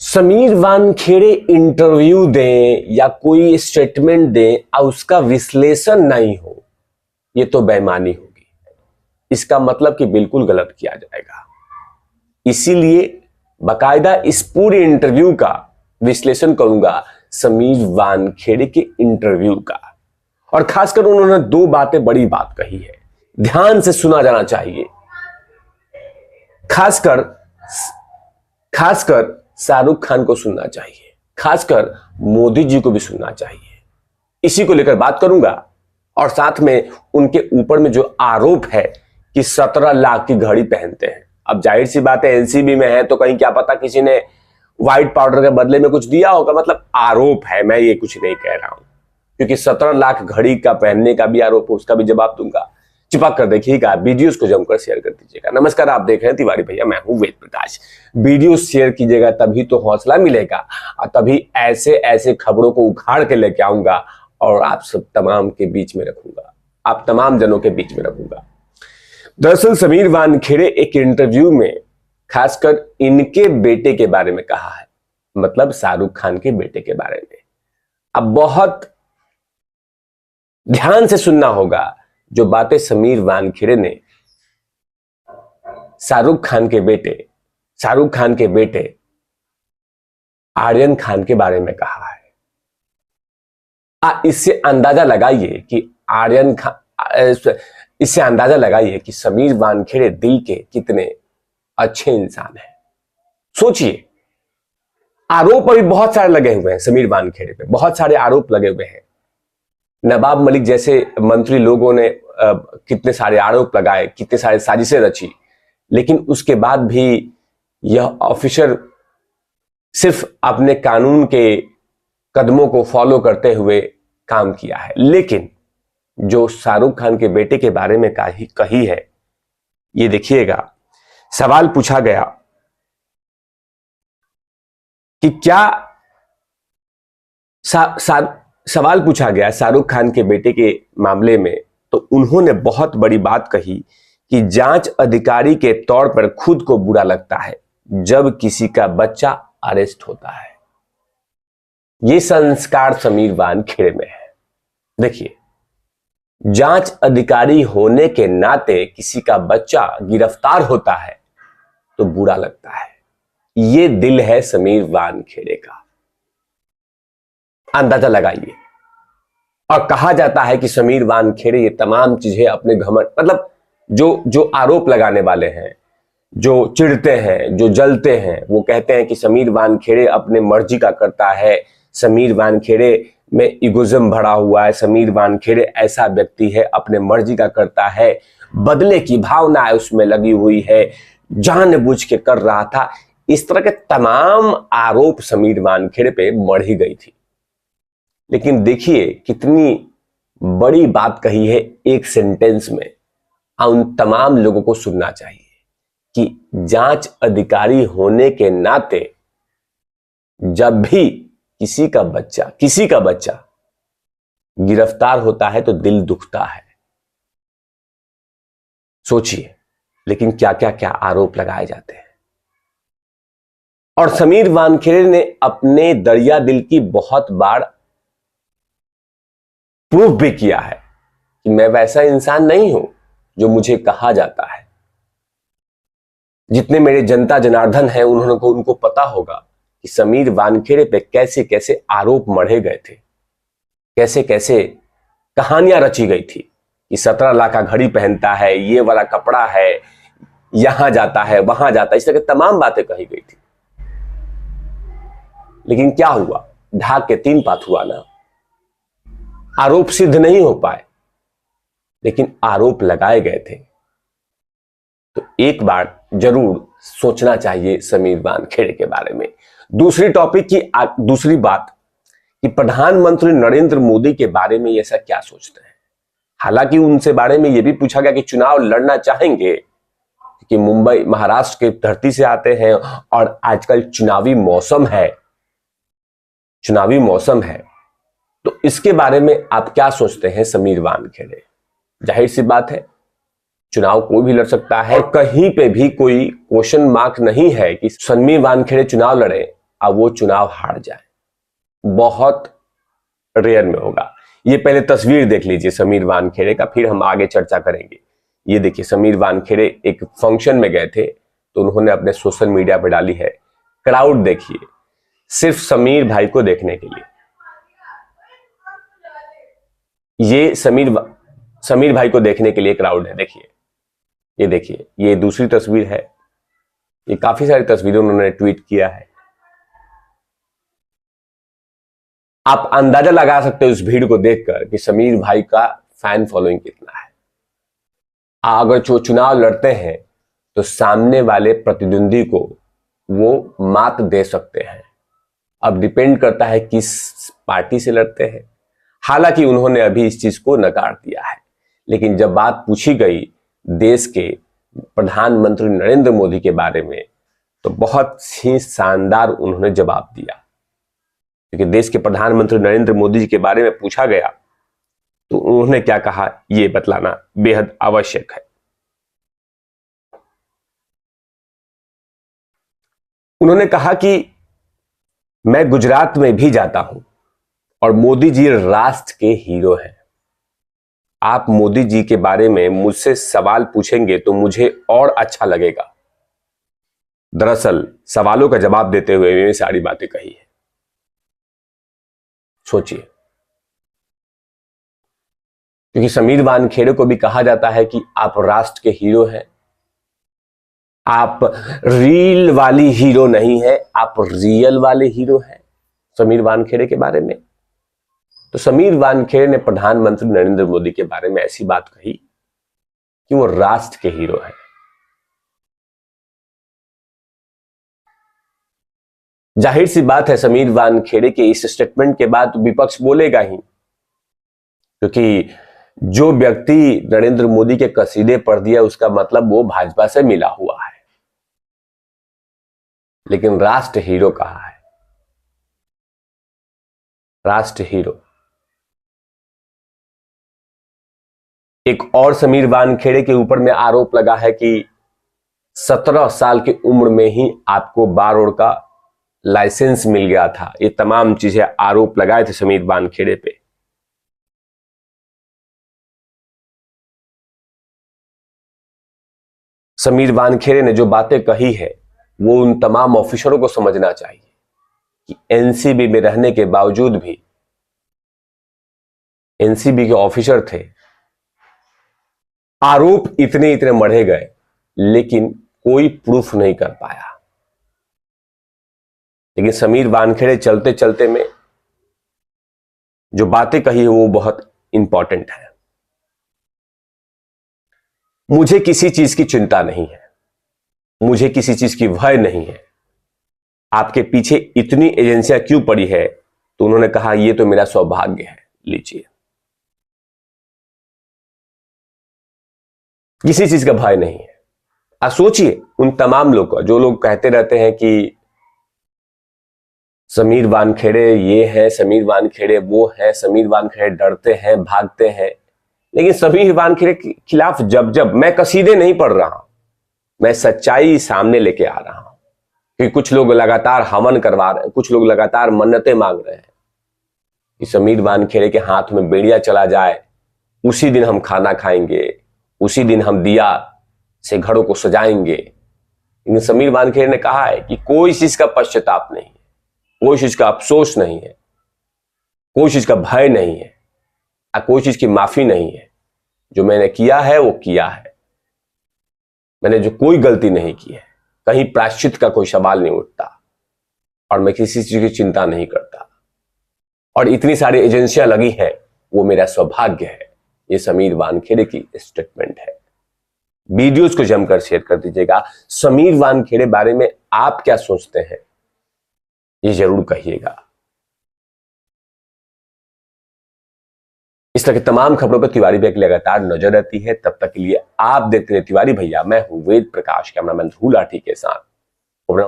Sameer Wankhede interview दें या कोई स्टेटमेंट दें और उसका विश्लेषण नहीं हो, ये तो बेईमानी होगी। इसका मतलब कि बिल्कुल गलत किया जाएगा। इसीलिए बाकायदा इस पूरे इंटरव्यू का विश्लेषण करूंगा, समीर वानखेड़े के इंटरव्यू का। और खासकर उन्होंने दो बातें, बड़ी बात कही है, ध्यान से सुना जाना चाहिए। खासकर शाहरुख खान को सुनना चाहिए, खासकर मोदी जी को भी सुनना चाहिए। इसी को लेकर बात करूंगा और साथ में उनके ऊपर में जो आरोप है कि 17 लाख की घड़ी पहनते हैं। अब जाहिर सी बात है, एनसीबी में है तो कहीं क्या पता किसी ने व्हाइट पाउडर के बदले में कुछ दिया होगा। मतलब आरोप है, मैं ये कुछ नहीं कह रहा हूं, क्योंकि 17 लाख घड़ी का पहनने का भी आरोप है, उसका भी जवाब दूंगा। चिपक कर देखिएगा, वीडियोस को जमकर शेयर कर दीजिएगा। नमस्कार, आप देख रहे हैं तिवारी भैया, मैं हूं वेद प्रकाश। वीडियो शेयर कीजिएगा, तभी तो हौसला मिलेगा और तभी ऐसे ऐसे खबरों को उखाड़ के लेके आऊंगा और आप सब तमाम के बीच में रखूंगा, आप तमाम जनों के बीच में रखूंगा। दरअसल समीर वानखेड़े एक इंटरव्यू में खासकर इनके बेटे के बारे में कहा है, मतलब शाहरुख खान के बेटे के बारे में। अब बहुत ध्यान से सुनना होगा जो बातें समीर वानखेड़े ने शाहरुख खान के बेटे आर्यन खान के बारे में कहा है। इससे अंदाजा लगाइए कि समीर वानखेड़े दिल के कितने अच्छे इंसान हैं। सोचिए, आरोप अभी बहुत सारे लगे हुए हैं समीर वानखेड़े पे, बहुत सारे आरोप लगे हुए हैं। नवाब मलिक जैसे मंत्री लोगों ने कितने सारे आरोप लगाए, कितने सारे साजिशें रची, लेकिन उसके बाद भी यह ऑफिसर सिर्फ अपने कानून के कदमों को फॉलो करते हुए काम किया है। लेकिन जो शाहरुख खान के बेटे के बारे में कही है, ये देखिएगा। सवाल पूछा गया कि सवाल पूछा गया शाहरुख खान के बेटे के मामले में, तो उन्होंने बहुत बड़ी बात कही कि जांच अधिकारी के तौर पर खुद को बुरा लगता है जब किसी का बच्चा अरेस्ट होता है। यह संस्कार समीर वानखेड़े में है। देखिए, जांच अधिकारी होने के नाते किसी का बच्चा गिरफ्तार होता है तो बुरा लगता है। यह दिल है समीर वानखेड़े का, अंदाजा लगाइए। और कहा जाता है कि समीर वानखेड़े ये तमाम चीजें अपने घमंड, मतलब जो आरोप लगाने वाले हैं, जो चिढ़ते हैं, जो जलते हैं, वो कहते हैं कि समीर वानखेड़े अपने मर्जी का करता है, समीर वानखेड़े में इगोइज्म भरा हुआ है, समीर वानखेड़े ऐसा व्यक्ति है, अपने मर्जी का करता है, बदले की भावना उसमें लगी हुई है, जानबूझ के कर रहा था। इस तरह के तमाम आरोप समीर वानखेड़े पे मढ़ी गई थी। लेकिन देखिए कितनी बड़ी बात कही है एक सेंटेंस में। उन तमाम लोगों को सुनना चाहिए कि जांच अधिकारी होने के नाते जब भी किसी का बच्चा गिरफ्तार होता है तो दिल दुखता है। सोचिए, लेकिन क्या क्या क्या आरोप लगाए जाते हैं। और समीर वानखेड़े ने अपने दरिया दिल की बहुत बार प्रूफ भी किया है कि मैं वैसा इंसान नहीं हूं जो मुझे कहा जाता है। जितने मेरे जनता जनार्दन हैं, उनको पता होगा कि समीर वानखेड़े पे कैसे कैसे आरोप मढ़े गए थे, कैसे कैसे कहानियां रची गई थी कि 17 लाख का घड़ी पहनता है, ये वाला कपड़ा है, यहां जाता है, वहां जाता है, इस तरह की तमाम बातें कही गई थी। लेकिन क्या हुआ, ढाक के 3 पात हुआ ना। आरोप सिद्ध नहीं हो पाए, लेकिन आरोप लगाए गए थे। तो एक बार जरूर सोचना चाहिए समीर वानखेड़े के बारे में। दूसरी बात कि प्रधानमंत्री नरेंद्र मोदी के बारे में ऐसा क्या सोचते हैं। हालांकि उनसे बारे में यह भी पूछा गया कि चुनाव लड़ना चाहेंगे, कि मुंबई महाराष्ट्र की धरती से आते हैं और आजकल चुनावी मौसम है, तो इसके बारे में आप क्या सोचते हैं समीर वानखेड़े। जाहिर सी बात है, चुनाव कोई भी लड़ सकता है, कहीं पे भी कोई क्वेश्चन मार्क नहीं है कि समीर वानखेड़े चुनाव लड़े और वो चुनाव हार जाए, बहुत रेयर में होगा। ये पहले तस्वीर देख लीजिए समीर वानखेड़े का, फिर हम आगे चर्चा करेंगे। ये देखिए समीर वानखेड़े एक फंक्शन में गए थे तो उन्होंने अपने सोशल मीडिया पर डाली है। क्राउड देखिए, सिर्फ समीर भाई को देखने के लिए। ये समीर भाई को देखने के लिए क्राउड है। देखिए, ये देखिए, ये दूसरी तस्वीर है। ये काफी सारी तस्वीरें उन्होंने ट्वीट किया है। आप अंदाजा लगा सकते हो इस भीड़ को देखकर कि समीर भाई का फैन फॉलोइंग कितना है। अगर जो चुनाव लड़ते हैं तो सामने वाले प्रतिद्वंदी को वो मात दे सकते हैं। अब डिपेंड करता है किस पार्टी से लड़ते हैं। हालांकि उन्होंने अभी इस चीज को नकार दिया है, लेकिन जब बात पूछी गई देश के प्रधानमंत्री नरेंद्र मोदी के बारे में तो बहुत ही शानदार उन्होंने जवाब दिया। क्योंकि देश के प्रधानमंत्री नरेंद्र मोदी जी के बारे में पूछा गया तो उन्होंने क्या कहा, यह बतलाना बेहद आवश्यक है। उन्होंने कहा कि मैं गुजरात में भी जाता हूं और मोदी जी राष्ट्र के हीरो हैं। आप मोदी जी के बारे में मुझसे सवाल पूछेंगे तो मुझे और अच्छा लगेगा। दरअसल सवालों का जवाब देते हुए मैंने सारी बातें कही है। सोचिए, क्योंकि समीर वानखेड़े को भी कहा जाता है कि आप राष्ट्र के हीरो हैं। आप रील वाली हीरो नहीं है, आप रियल वाले हीरो हैं समीर वानखेड़े के बारे में। तो समीर वानखेड़े ने प्रधानमंत्री नरेंद्र मोदी के बारे में ऐसी बात कही कि वो राष्ट्र के हीरो हैं। जाहिर सी बात है समीर वानखेड़े के इस स्टेटमेंट के बाद विपक्ष बोलेगा ही, क्योंकि जो व्यक्ति नरेंद्र मोदी के कसीदे पढ़ दिया उसका मतलब वो भाजपा से मिला हुआ है। लेकिन राष्ट्र हीरो कहा है, राष्ट्र हीरो। एक और समीर वानखेड़े के ऊपर में आरोप लगा है कि 17 साल की उम्र में ही आपको बार और का लाइसेंस मिल गया था। ये तमाम चीजें आरोप लगाए थे समीर वानखेड़े पे। समीर वानखेड़े ने जो बातें कही है वो उन तमाम ऑफिसरों को समझना चाहिए कि एनसीबी में रहने के बावजूद भी, एनसीबी के ऑफिसर थे, आरोप इतने इतने मढ़े गए लेकिन कोई प्रूफ नहीं कर पाया। लेकिन समीर वानखेड़े चलते चलते में जो बातें कही है वो बहुत इंपॉर्टेंट है। मुझे किसी चीज की चिंता नहीं है, मुझे किसी चीज की भय नहीं है। आपके पीछे इतनी एजेंसियां क्यों पड़ी है? तो उन्होंने कहा ये तो मेरा सौभाग्य है, लीजिए। किसी चीज का भय नहीं है। आप सोचिए उन तमाम लोग का, जो लोग कहते रहते हैं कि समीर वानखेड़े ये है, समीर वानखेड़े वो है, समीर वानखेड़े डरते हैं, भागते हैं। लेकिन समीर वानखेड़े के खिलाफ जब जब मैं कसीदे नहीं पढ़ रहा हूं, मैं सच्चाई सामने लेके आ रहा हूं। कि कुछ लोग लगातार हवन करवा रहे हैं, कुछ लोग लगातार मन्नतें मांग रहे हैं कि समीर वानखेड़े के हाथ में बेड़िया चला जाए, उसी दिन हम खाना खाएंगे, उसी दिन हम दिया से घरों को सजाएंगे। लेकिन समीर वानखेड़े ने कहा है कि कोई चीज का पश्चाताप नहीं है, कोई चीज का अफसोस नहीं है, कोई चीज का भय नहीं है, कोई चीज की माफी नहीं है। जो मैंने किया है वो किया है, मैंने जो कोई गलती नहीं की है, कहीं प्रायश्चित का कोई सवाल नहीं उठता और मैं किसी चीज की चिंता नहीं करता। और इतनी सारी एजेंसियां लगी हैं, वो मेरा सौभाग्य है। ये समीर वानखेड़े की स्टेटमेंट है। वीडियोस को जमकर शेयर कर दीजिएगा। समीर वानखेड़े बारे में आप क्या सोचते हैं ये जरूर कहिएगा। इस तरह की तमाम खबरों पर तिवारी भैया की लगातार नजर रहती है। तब तक के लिए आप देखते रहिए तिवारी भैया। मैं हूं वेद प्रकाश, कैमरामैन ध्रुव लाठी के साथ।